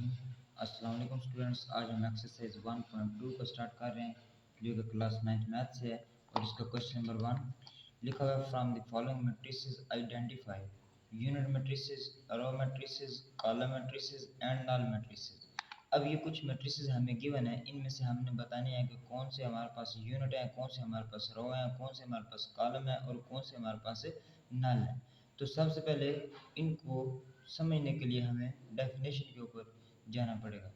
अस्सलाम वालेकुम स्टूडेंट्स। आज हम एक्सरसाइज 1.2 को स्टार्ट कर रहे हैं जो कि क्लास 9th मैथ से है और इसका क्वेश्चन नंबर 1 लिखा हुआ है from the following matrices identify unit matrices, row matrices, column matrices and null matrices. अब ये कुछ मैट्रिसेस हमें गिवन है, इनमें से हमने बताने हैं कि कौन से हमारे पास यूनिट है, कौन से हमारे पास रो है, कौन से हमारे पास कॉलम है और कौन से हमारे पास नल है। तो सबसे पहले इनको समझने के लिए हमें डेफिनेशन के ऊपर जाना पड़ेगा।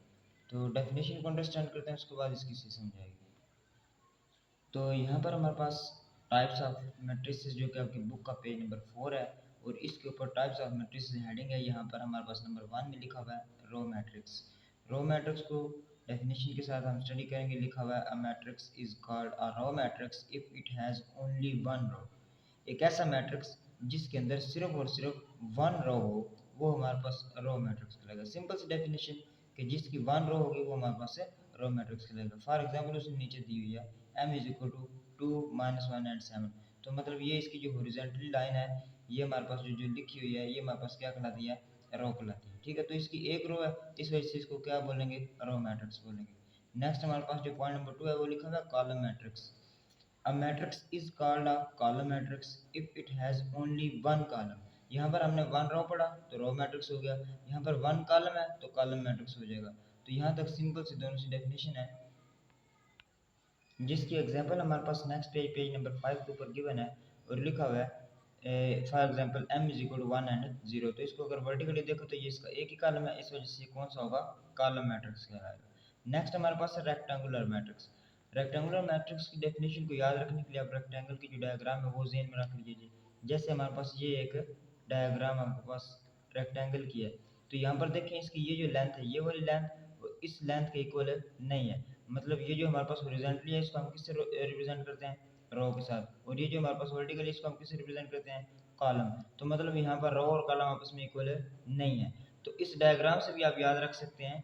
तो डेफिनेशन को अंडरस्टैंड करते हैं, उसके बाद इसकी सी समझाएगी। तो यहाँ पर हमारे पास टाइप्स ऑफ मैट्रिसेस जो कि आपकी बुक का पेज नंबर 4 है और इसके ऊपर टाइप्स ऑफ मैट्रिसेस हेडिंग है। यहाँ पर हमारे पास नंबर 1 में लिखा हुआ है रो मैट्रिक्स। रो मैट्रिक्स को डेफिनेशन के साथ हम स्टडी करेंगे। लिखा हुआ है a matrix is called a row matrix if it has only one row. एक ऐसा मैट्रिक्स जिसके अंदर सिर्फ और सिर्फ वन रो हो वो हमारे पास रो मैट्रिक्स कहलाएगा। सिंपल सी डेफिनेशन कि जिसकी वन रो होगी वो हमारे पास है रो मैट्रिक्स कहलाएगा। फॉर एग्जांपल उसने नीचे दी हुई है m is equal to 2 -1 and 7। तो मतलब ये इसकी जो हॉरिजॉन्टल लाइन है ये हमारे पास जो लिखी हुई है ये हमारे पास क्या कहलाती है, रो कहलाती है। ठीक है, तो इसकी एक रो है, इस वजह से इसको क्या बोलेंगे, रो मैट्रिक्स बोलेंगे। नेक्स्ट हमारे पास जो पॉइंट नंबर 2 है वो लिखा हुआ है column matrix. A matrix is called a column matrix if it has only one column। यहाँ पर हमने वन रो पढ़ा तो रो मैट्रिक्स हो गया, यहाँ पर वन कॉलम है तो कॉलम मैट्रिक्स हो जाएगा। तो यहाँ तक सिंपल सी दोनों सी डेफिनेशन है, जिसकी एग्जांपल हमारे पास नेक्स्ट पेज नंबर 5 के ऊपर गिवन है और लिखा हुआ है for example m is equal to 1 and 0। तो इसको अगर वर्टिकली देखो तो ये इसका एक ही कॉलम है, इस वजह से ये कौन सा होगा, कॉलम मैट्रिक्स कहलाएगा। नेक्स्ट हमारे पास है रेक्टेंगुलर मैट्रिक्स। रेक्टेंगुलर मैट्रिक्स की डेफिनेशन को याद रखने के लिए आप रेक्टेंगल की जो डायग्राम है वो जेन में रख लीजिए। जैसे हमारे पास ये एक डायग्राम आपके पास रेक्टेंगल की है, तो यहाँ पर देखें इसकी ये जो लेंथ है ये वाली लेंथ इस लेंथ के इक्वल नहीं है। मतलब ये जो हमारे पास हॉरिजॉन्टली है इसको हम किससे रिप्रेजेंट करते हैं, रो के साथ, और ये जो हमारे पास वर्टिकली इसको हम किससे रिप्रेजेंट करते हैं, कॉलम। तो मतलब यहाँ पर रो और कॉलम आपस में इक्वल नहीं है। तो इस डायग्राम से भी आप याद रख सकते हैं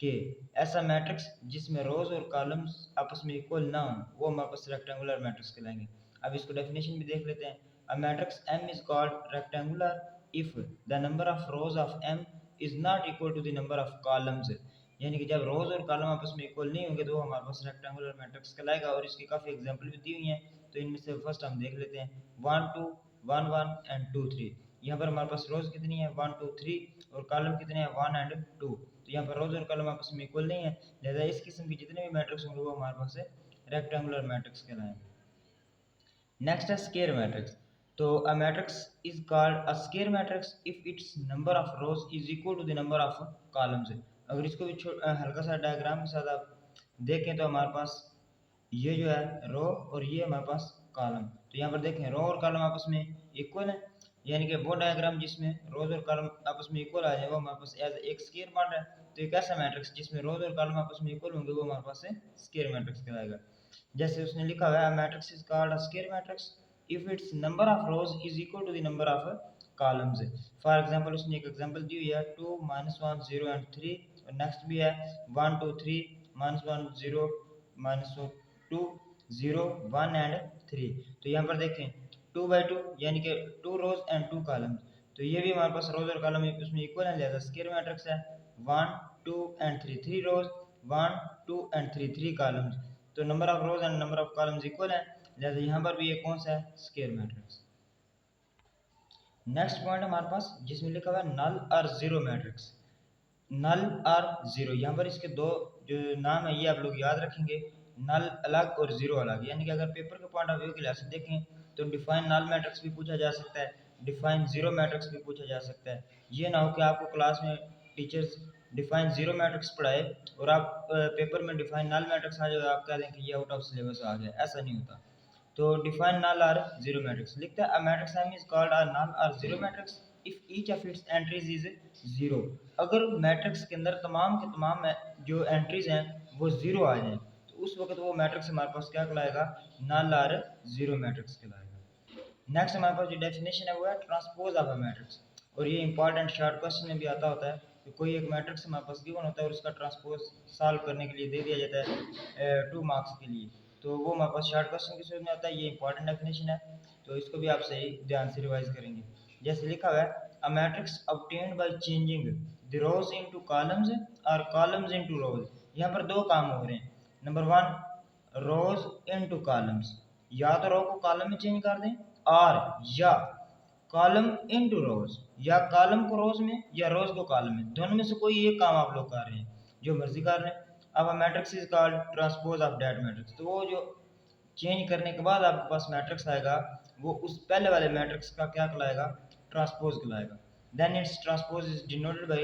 कि ऐसा मैट्रिक्स जिसमें रोज और कॉलम्स आपस में इक्वल ना हो वो हमारे पास रेक्टेंगुलर मैट्रिक्स कहलाएंगे। अब इसको डेफिनेशन भी देख लेते हैं। A matrix M is called rectangular if the number of rows of M is not equal to the number of columns. यानी कि जब रोज और कॉलम आपस में इक्वल नहीं होंगे तो वो हमारे पास रेक्टेंगुलर मैट्रिक्स कहलाएगा। और इसकी काफ़ी एग्जांपल भी दी हुई हैं, तो इनमें से फर्स्ट हम देख लेते हैं 1 2 1 1 एंड 2 3। यहाँ पर हमारे पास रोज कितनी है 1 2 3 और कॉलम कितने हैं 1 एंड 2। तो यहाँ पर रोज और कॉलम आपस में इक्वल नहीं है, लिहाजा इस किस्म के जितने भी मैट्रिक्स होंगे वो हमारे पास रेक्टेंगुलर मैट्रिक्स कहलाएंगे। नेक्स्ट है स्क्वायर मैट्रिक्स। तो a matrix is called a square matrix if its number of rows is equal to the number of columns. अगर इसको भी हल्का सा डायग्राम के साथ आप देखें तो हमारे पास ये जो है रो और ये हमारे पास कॉलम। तो यहाँ पर देखें रो और कॉलम आपस में इक्वल है, यानी कि वो डायग्राम जिसमें रोज और कॉलम आपस में इक्वल आ जाए वो हमारे पास एज एक स्क्वायर बन रहा है। तो एक ऐसा मैट्रिक्स जिसमें रोज और कॉलम आपस में इक्वल होंगे वो हमारे पास स्क्वायर मैट्रिक्स कहलाएगा। जैसे उसने लिखा हुआ है matrix is called a square matrix if its number of rows is equal to the number of columns. For example उसने एक एग्जांपल दी हुई है 2 -1 0 एंड 3 और नेक्स्ट भी है 1 2 3 -1 0 -2 0 1 एंड 3। तो यहाँ पर देखें 2 बाई 2 यानी कि 2 रोज एंड 2 कॉलम्स। तो ये भी हमारे पास रोज और कॉलम उसमें इक्वल है, लिहाजा स्क्वायर मैट्रिक्स है 1 2 एंड 3 3 रोज 1 2 एंड 3 3 कॉलम्स। तो number of rose and number of columns equal है, लिहाजा यहाँ पर भी ये कौन सा है, स्क्वायर मैट्रिक्स। नेक्स्ट पॉइंट हमारे पास जिसमें लिखा हुआ है नल और जीरो मैट्रिक्स। नल और जीरो, यहाँ पर इसके दो जो नाम है ये आप लोग याद रखेंगे, नल अलग और जीरो अलग। यानी कि अगर पेपर के पॉइंट ऑफ व्यू के लिहाज से देखें तो डिफाइन नल मैट्रिक्स भी पूछा जा सकता है, डिफाइन जीरो मैट्रिक्स भी पूछा जा सकता है। ये ना हो कि आपको क्लास में टीचर्स डिफाइन जीरो मैट्रिक्स पढ़ाए और आप पेपर में डिफाइन नल मैट्रिक्स आ जाए, आप कह दें कि ये आउट ऑफ सिलेबस आ गया, ऐसा नहीं होता। तो डिफाइन नल और जीरो मैट्रिक्स लिखता है a matrix M is called a null और zero matrix if each of its entries is zero. अगर मैट्रिक्स के अंदर तमाम के तमाम जो एंट्रीज हैं वो जीरो आ जाएं तो उस वक्त वो मैट्रिक्स हमारे पास क्या कहलाएगा, नल और जीरो मैट्रिक्स कहलाएगा। नेक्स्ट हमारे पास जो डेफिनेशन है वो है ट्रांसपोज ऑफ अ मैट्रिक्स। और ये इंपॉर्टेंट शॉर्ट क्वेश्चन में भी आता होता है कि कोई एक मैट्रिक्स हमारे पास गिवन होता है और उसका ट्रांसपोज सॉल्व करने के लिए दे दिया जाता है 2 मार्क्स के लिए। तो वो हमारे पास शॉर्ट क्वेश्चन के सूरत में आता है, ये इंपॉर्टेंट डेफिनेशन है तो इसको भी आप सही ध्यान से रिवाइज करेंगे। जैसे लिखा हुआ है a matrix obtained by changing the rose into columns और कॉलम्स इनटू रोज। यहाँ पर दो काम हो रहे हैं। नंबर वन, रोज इनटू कॉलम्स, या तो रो को कॉलम में चेंज कर दें, और या कॉलम इनटू रोज, या कॉलम को रोज में या रोज को कॉलम में, दोनों में से कोई एक काम आप लोग कर रहे हैं, जो मर्जी कर रहे हैं। अब matrix is called transpose of that matrix. तो वो जो चेंज करने के बाद आपके पास मैट्रिक्स आएगा, वो उस पहले वाले मैट्रिक्स का क्या कहलाएगा, ट्रांसपोज कहलाएगा। Then its transpose is denoted by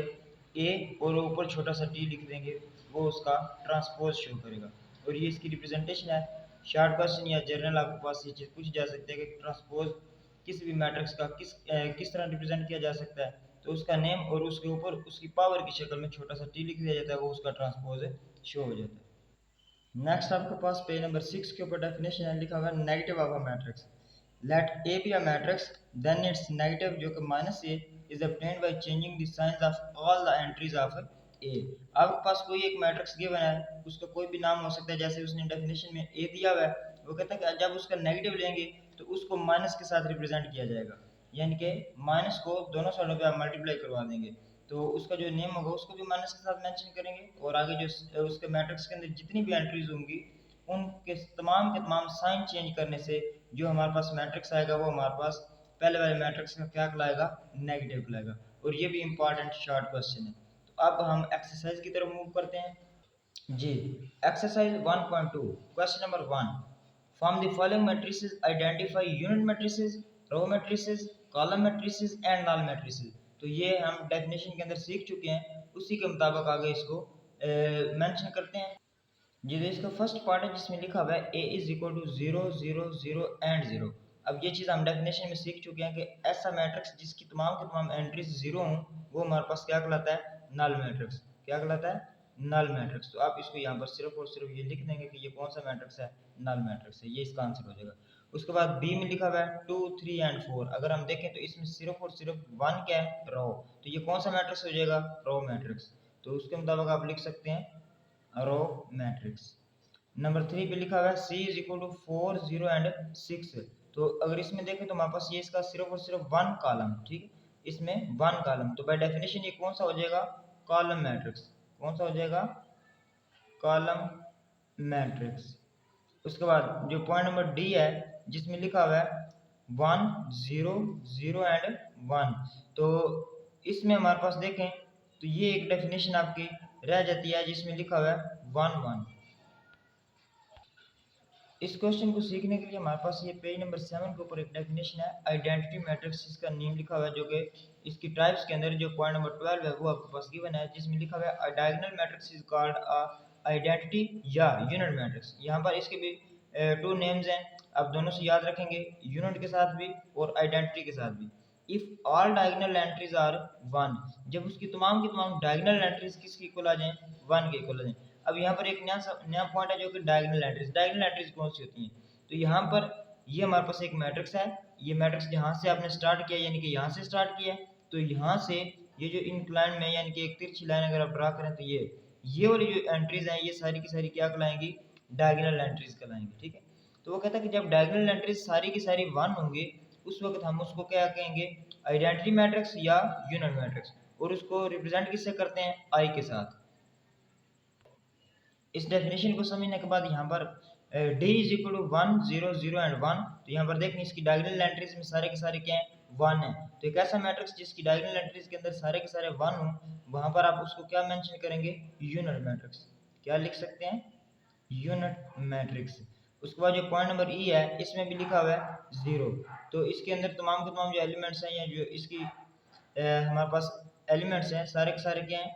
A, और ऊपर छोटा सा टी लिख देंगे, वो उसका ट्रांसपोज शो करेगा। और ये इसकी रिप्रेजेंटेशन है। शॉर्ट क्वेश्चन या जर्नल आपके पास ये चीज़ पूछी जा सकती है कि ट्रांसपोज किसी भी मैट्रिक्स का किस तरह रिप्रेजेंट किया जा सकता है। तो उसका नेम और उसके ऊपर उसकी पावर की शक्ल में छोटा सा टी लिख दिया जाता है, वो उसका ट्रांसपोज शो हो जाता है। नेक्स्ट आपके पास पेज नंबर 6 के ऊपर डेफिनेशन है, लिखा हुआ है negative of a matrix. Let A be a matrix then its negative जो कि minus A is obtained by changing the signs of all the entries of ए। आपके पास कोई एक मैट्रिक्स गिवन है, उसका कोई भी नाम हो सकता है, जैसे उसने डेफिनेशन में ए दिया हुआ है, वो कहता है कि जब उसका नेगेटिव लेंगे तो उसको माइनस के साथ रिप्रेजेंट किया जाएगा, यानी कि माइनस को दोनों साइडों पे आप मल्टीप्लाई करवा देंगे, तो उसका जो नेम होगा उसको भी माइनस के साथ मेंशन करेंगे, और आगे जो उसके मैट्रिक्स के अंदर जितनी भी एंट्रीज होंगी उनके तमाम के तमाम साइन चेंज करने से जो हमारे पास मैट्रिक्स आएगा वो हमारे पास पहले वाले मैट्रिक्स का क्या कहलाएगा, नेगेटिव कहलाएगा। और ये भी इंपॉर्टेंट शॉर्ट क्वेश्चन है। तो अब हम एक्सरसाइज की तरफ मूव करते हैं। जी, exercise 1.2 question number 1, from the following matrices identify unit matrices, row matrices, column matrices and null matrices. तो ये हम डेफिनेशन के अंदर सीख चुके हैं, उसी के मुताबिक आगे इसको मेंशन करते हैं। जी, तो इसका फर्स्ट पार्ट है जिसमें लिखा हुआ है ए इज इक्वल टू 0 0 0 एंड 0। अब ये चीज़ हम डेफिनेशन में सीख चुके हैं कि ऐसा मैट्रिक्स जिसकी तमाम की तमाम एंट्रीज जीरो हों वो हमारे पास क्या कहलाता है, नल मैट्रिक्स। क्या कहलाता है, नल मैट्रिक्स। तो आप इसको यहाँ पर सिर्फ और सिर्फ ये लिख देंगे कि ये कौन सा मैट्रिक्स है, नल मैट्रिक्स है, ये इसका आंसर हो जाएगा। उसके बाद बी में लिखा हुआ है 2 3 एंड 4। अगर हम देखें तो इसमें सिर्फ और सिर्फ वन क्या है, रो, तो ये कौन सा मैट्रिक्स हो जाएगा, रो मैट्रिक्स। तो उसके मुताबिक आप लिख सकते हैं रो मैट्रिक्स। नंबर 3 पे लिखा हुआ है सी इज इक्वल टू 4 0 एंड 6। तो अगर इसमें देखें तो हमारे पास ये इसका सिर्फ और सिर्फ वन कॉलम, ठीक है, इसमें वन कॉलम, तो बाय डेफिनेशन ये कौन सा हो जाएगा, कॉलम मैट्रिक्स। कौन सा हो जाएगा, कॉलम मैट्रिक्स। उसके बाद जो पॉइंट नंबर डी है जिसमें लिखा हुआ है 1 0 0 एंड 1, तो इसमें हमारे पास देखें तो ये एक डेफिनेशन आपकी रह जाती है जिसमें लिखा हुआ है 1 1। इस क्वेश्चन को सीखने के लिए हमारे पास ये पेज नंबर 7 के ऊपर एक डेफिनेशन है आइडेंटिटी मैट्रिक्स, इसका नेम लिखा हुआ है, जो कि इसकी टाइप्स के अंदर जो पॉइंट नंबर 12 है वो आपके पास गिवन है, जिसमें लिखा हुआ है diagonal matrix is called a identity या यूनिट मैट्रिक्स। यहाँ पर इसके भी टू नेम्स हैं, आप दोनों से याद रखेंगे, यूनिट के साथ भी और आइडेंटिटी के साथ भी। If all diagonal entries are 1, जब उसकी तमाम की तमाम डायगोनल एंट्रीज किसके इक्वल आ जाएं, 1 के इक्वल आ जाएं। अब यहाँ पर एक नया पॉइंट है जो कि डायगोनल एंट्रीज। डायगोनल एंट्रीज कौन सी होती हैं, तो यहाँ पर ये हमारे पास एक मैट्रिक्स है, ये मैट्रिक्स जहाँ से आपने स्टार्ट किया यानी कि यहाँ से स्टार्ट किया, तो यहाँ से ये जो इंक्लाइन में यानी कि एक तिरछी लाइन अगर आप ड्रा करें तो ये वाली जो एंट्रीज हैं ये सारी की सारी क्या कहलाएंगी, डायगोनल एंट्रीज कहलाएंगी, ठीक है। तो वो कहता है कि जब डायगोनल एंट्रीज सारी की सारी 1 होंगे उस वक्त हम उसको क्या कहेंगे, आइडेंटिटी मैट्रिक्स या यूनिट मैट्रिक्स, और उसको रिप्रेजेंट किससे करते हैं, आई के साथ। इस डेफिनेशन को समझने के बाद यहाँ पर D is equal to 1 0 0 and 1, तो यहाँ पर देखें इसकी डायगोनल एंट्रीज में सारे के सारे क्या हैं, 1 है। तो एक ऐसा मैट्रिक्स जिसकी डायगोनल एंट्रीज के अंदर सारे के सारे 1 हो, वहाँ पर आप उसको क्या मेंशन करेंगे, यूनिट मैट्रिक्स। क्या लिख सकते हैं, यूनिट मैट्रिक्स। उसके बाद जो पॉइंट नंबर ई है इसमें भी लिखा हुआ है 0, तो इसके अंदर तमाम के तमाम जो एलिमेंट्स हैं या जो इसकी हमारे पास एलिमेंट्स हैं सारे के सारे क्या हैं,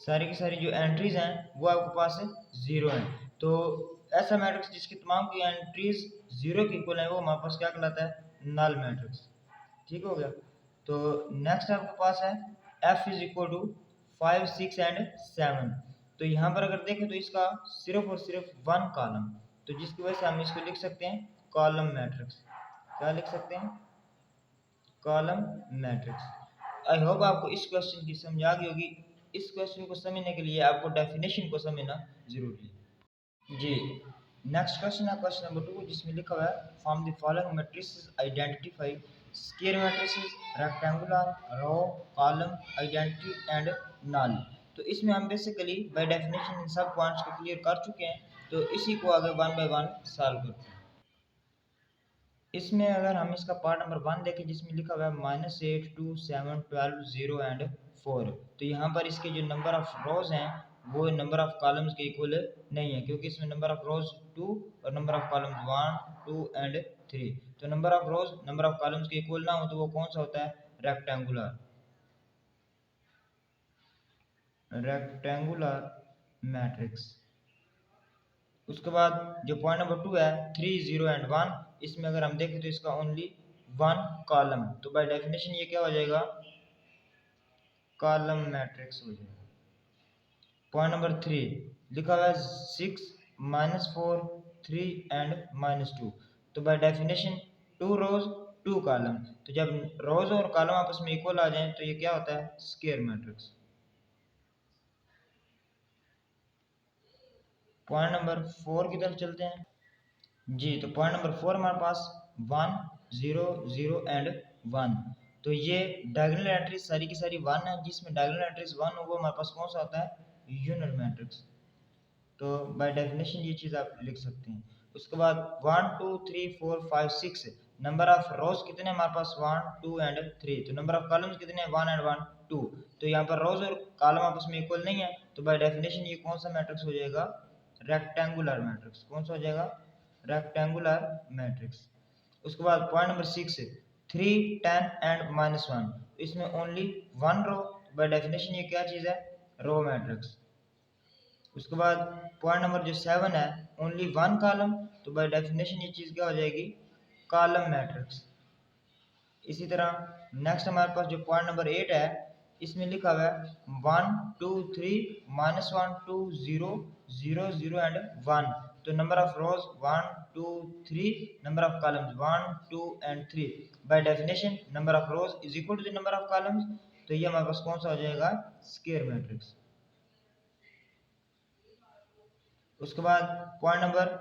सारी की सारी जो एंट्रीज हैं वो आपके पास जीरो हैं। तो ऐसा मैट्रिक्स जिसकी तमाम की एंट्रीज जीरो की इक्वल है वो हमारे पास क्या कहलाता है, नल मैट्रिक्स। ठीक हो गया। तो नेक्स्ट आपके पास है F is equal to 5 6 and 7। तो यहाँ पर अगर देखें तो इसका सिर्फ और सिर्फ वन कॉलम, तो जिसकी वजह से हम इसको लिख सकते हैं कॉलम मैट्रिक्स। क्या लिख सकते हैं, कॉलम मैट्रिक्स। आई होप आपको इस क्वेश्चन की समझ आ गई होगी। इस क्वेश्चन को समझने के लिए आपको डेफिनेशन को समझना जरूरी है। जी, नेक्स्ट क्वेश्चन है क्वेश्चन नंबर 2 जिसमें लिखा हुआ है from the following matrices identify square matrices, rectangular, row, column, identity and null. तो इसमें हम बेसिकली बाय डेफिनेशन इन सब पॉइंट्स को क्लियर कर चुके हैं, तो इसी को आगे वन बाय वन सॉल्व करते हैं। इसमें अगर हम इसका पार्ट नंबर 1 देखें जिसमें लिखा हुआ है -8, 2, 7, 12, 0 एंड 4, तो यहाँ पर इसके जो नंबर ऑफ रोज हैं वो नंबर ऑफ कॉलम्स के इक्वल नहीं है, क्योंकि इसमें नंबर ऑफ रोज 2 और नंबर ऑफ कॉलम्स 1, 2 एंड 3। तो number of rose number of columns के इक्वल ना हो तो वो कौन सा होता है? Rectangular matrix. उसके बाद जो पॉइंट नंबर 2 है 3, 0 एंड 1, इसमें अगर हम देखें तो इसका ओनली 1 कॉलम, तो बाय डेफिनेशन ये क्या हो जाएगा? कॉलम मैट्रिक्स हो जाएगा। पॉइंट नंबर 3 लिखा हुआ है 6, -4, 3 एंड -2, तो बाय डेफिनेशन 2 रोज 2 कॉलम, तो जब रोज और कॉलम आपस में इक्वल आ जाए तो ये क्या होता है? Square matrix. पॉइंट नंबर 4 की तरफ चलते हैं जी। तो पॉइंट नंबर 4 हमारे पास 1, 0, 0 एंड 1, तो ये डायगोनल एंट्रीज सारी की सारी 1 है, जिसमें डायगोनल एंट्रीज 1 हो वो हमारे पास कौन सा होता है? Unit matrix. तो बाय डेफिनेशन ये चीज़ आप लिख सकते हैं। उसके बाद 1, 2, 3, 4, 5, 6, नंबर ऑफ रोज कितने हमारे पास? 1, 2 एंड 3, तो नंबर ऑफ कॉलम्स कितने हैं? 1 एंड 1, 2, तो यहाँ पर रोज और कॉलम आपस में इक्वल नहीं है, तो बाय डेफिनेशन ये कौन सा मैट्रिक्स हो जाएगा? Rectangular matrix. कौन सा हो जाएगा? Rectangular matrix. उसके बाद पॉइंट नंबर 6, 3, 10 एंड -1, इसमें ओनली 1 रो, बाय डेफिनेशन ये क्या चीज़ है? Row matrix. उसके बाद पॉइंट नंबर जो 7 है ओनली 1 कॉलम, तो बाय डेफिनेशन ये चीज़ क्या हो जाएगी? Column matrix. इसी तरह नेक्स्ट हमारे पास जो पॉइंट नंबर 8 है इसमें लिखा हुआ है 1, 2, 3, -1, 2, 0, 0, 0 एंड 1, तो number of rows 1, 2, 3, number of columns 1, 2 and 3, by definition number of rows is equal to the number of columns, तो ये हमारे पास कौन सा हो जाएगा? Square matrix. उसके बाद पॉइंट नंबर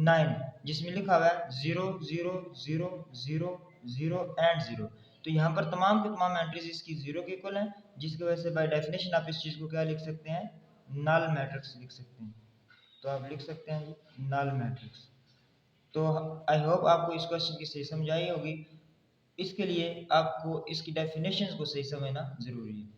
9 जिसमें लिखा हुआ है 0, 0, 0, 0, 0 एंड 0, तो यहाँ पर तमाम के तमाम एंट्रीज इसकी 0 के इक्वल हैं, जिसकी वजह से बाय डेफिनेशन आप इस चीज़ को क्या लिख सकते हैं? नल मैट्रिक्स लिख सकते हैं। तो आप लिख सकते हैं नल मैट्रिक्स। तो आई होप आपको इस क्वेश्चन की सही समझ आई होगी। इसके लिए आपको इसकी डेफिनेशंस को सही समझना जरूरी है।